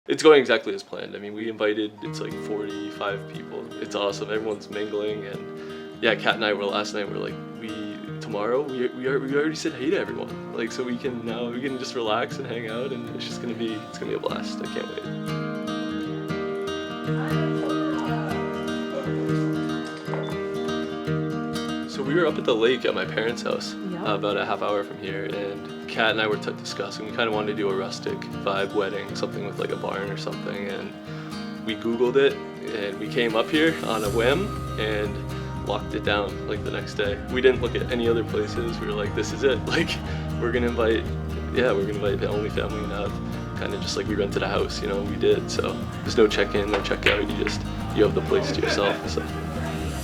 It's going exactly as planned. I mean, we invited, it's like 45 people. It's awesome. Everyone's mingling, and yeah, Kat and I were last night. We're like, tomorrow we already said hey to everyone. Like, so we can just relax and hang out, and it's gonna be a blast. I can't wait. So we were up at the lake at my parents' house, about a half hour from here, and Kat and I were discussing. We kind of wanted to do a rustic vibe wedding, something with like a barn or something, and we Googled it, and we came up here on a whim and locked it down like the next day. We didn't look at any other places. We were like, this is it. Like, we're gonna invite the only family we have. Kind of just like we rented a house, you know, we did. So there's no check-in, no check-out. You have the place to yourself. So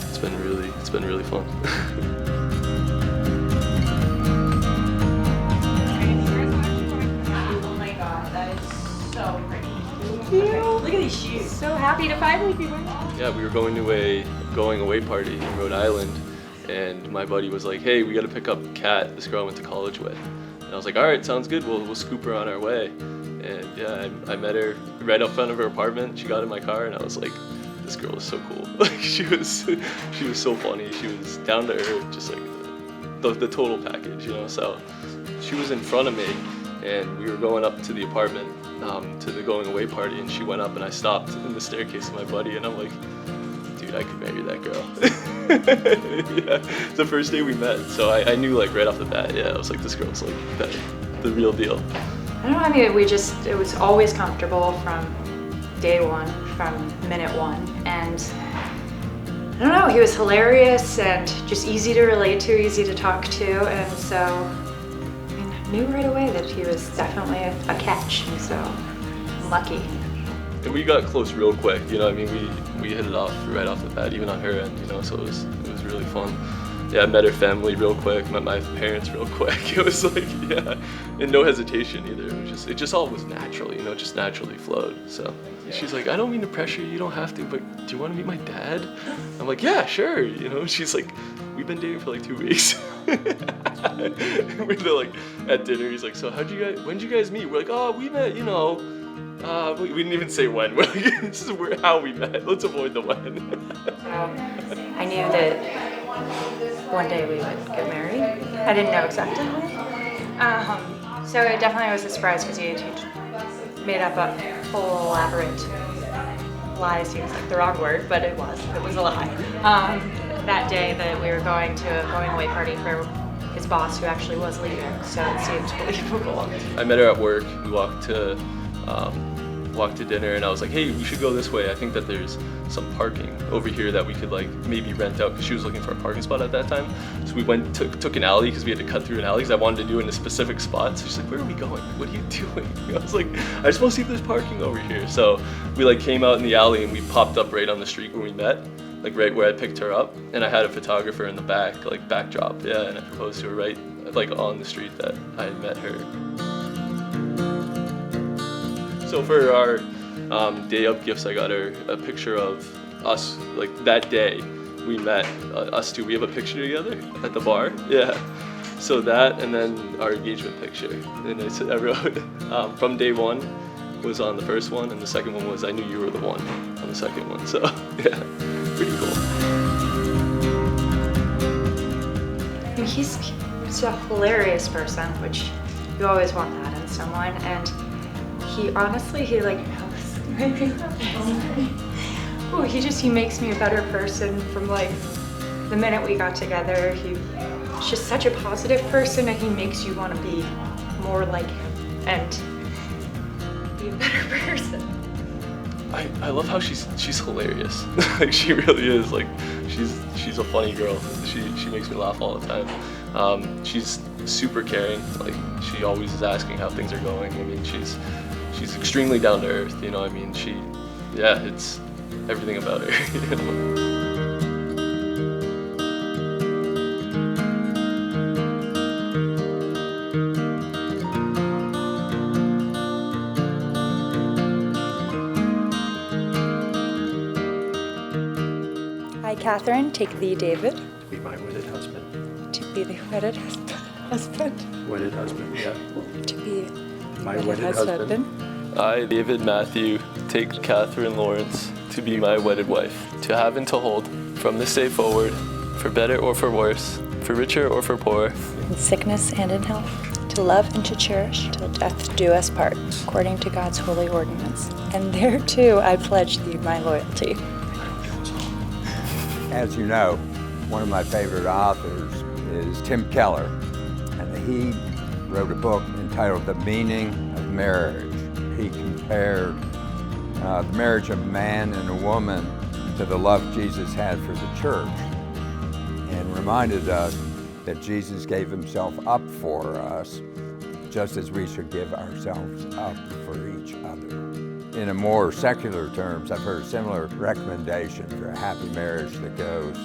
it's been really fun. Look at these shoes. So happy to finally be wearing them. Yeah, we were going to a going away party in Rhode Island, and my buddy was like, hey, we got to pick up Kat, this girl I went to college with. And I was like, all right, sounds good. We'll scoop her on our way. And yeah, I met her right up front of her apartment. She got in my car, and I was like, this girl is so cool. Like, she was so funny. She was down to earth, just like the total package, you know. So she was in front of me, and we were going up to the apartment, to the going away party, and she went up, and I stopped in the staircase with my buddy, and I'm like, dude, I could marry that girl. Yeah, it's the first day we met, so I knew like right off the bat, yeah, I was like, this girl's like the real deal. I don't know, I mean, it was always comfortable from day one, from minute one, and I don't know, he was hilarious and just easy to relate to, easy to talk to, and so knew right away that he was definitely a catch, and so I'm lucky. And we got close real quick, you know. I mean, we hit it off right off the bat, even on her end, you know. So it was really fun. Yeah, I met her family real quick, met my parents real quick. It was like, yeah, and no hesitation either. It just all was natural, you know, just naturally flowed. So she's like, I don't mean to pressure you, you don't have to, but do you want to meet my dad? I'm like, yeah, sure, you know. She's like, we've been dating for like 2 weeks. We're like at dinner. He's like, so when did you guys meet? We're like, oh, we met, you know. We didn't even say when. We're like, this is how we met. Let's avoid the when. So I knew that one day we would get married. I didn't know exactly when. So it definitely was a surprise because he made up a whole elaborate lie. Seems like the wrong word, but it was a lie. That day that we were going to a going away party for his boss, who actually was leaving, so it seemed believable. I met her at work. We walked to dinner, and I was like, hey, we should go this way. I think that there's some parking over here that we could like maybe rent out, because she was looking for a parking spot at that time. So we took an alley, because we had to cut through an alley, because I wanted to do it in a specific spot. So she's like, where are we going? What are you doing? I was like, I just want to see if there's parking over here. So we like came out in the alley, and we popped up right on the street where we met, like right where I picked her up, and I had a photographer in the back, like backdrop, yeah, and I proposed to her right like on the street that I had met her. So for our day of gifts, I got her a picture of us, like that day we met, us two. We have a picture together at the bar, yeah. So that, and then our engagement picture. And I wrote, from day one was on the first one, and the second one was I knew you were the one on the second one. So yeah, pretty cool. And he's a hilarious person, which you always want that in someone, and he like he makes me a better person from like the minute we got together. He's just such a positive person, and he makes you want to be more like him and be a better person. I love how she's hilarious. Like, she really is. Like, she's a funny girl. She makes me laugh all the time. She's super caring. Like, she always is asking how things are going. I mean, she's extremely down to earth. You know, I mean, it's everything about her. You know? I, Catherine, take thee, David, To be my wedded husband. to be the wedded husband. Wedded husband, yeah. To be My wedded wedded husband. I, David Matthew, take Catherine Lawrence to be my wedded wife, to have and to hold, from this day forward, for better or for worse, for richer or for poorer, in sickness and in health, to love and to cherish, till death do us part, according to God's holy ordinance. And thereto I pledge thee my loyalty. As you know, one of my favorite authors is Tim Keller, and he wrote a book entitled The Meaning of Marriage. He compared the marriage of a man and a woman to the love Jesus had for the church, and reminded us that Jesus gave himself up for us, just as we should give ourselves up for each other. In a more secular terms, I've heard a similar recommendation for a happy marriage that goes,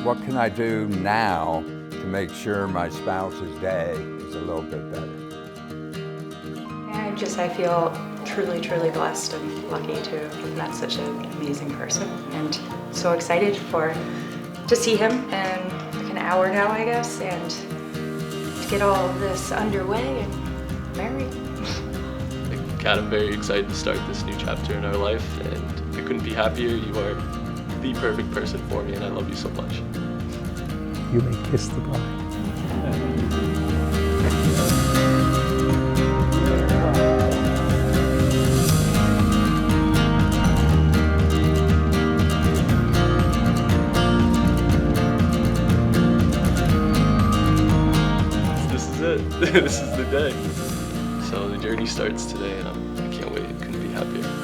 what can I do now to make sure my spouse's day is a little bit better? I feel truly, truly blessed and lucky to have met such an amazing person, and so excited to see him in like an hour now, I guess, and to get all of this underway and married. Kat, I'm very excited to start this new chapter in our life, and I couldn't be happier. You are the perfect person for me, and I love you so much. You may kiss the bride. This is it. This is the day. So the journey starts today, and I can't wait. Couldn't be happier.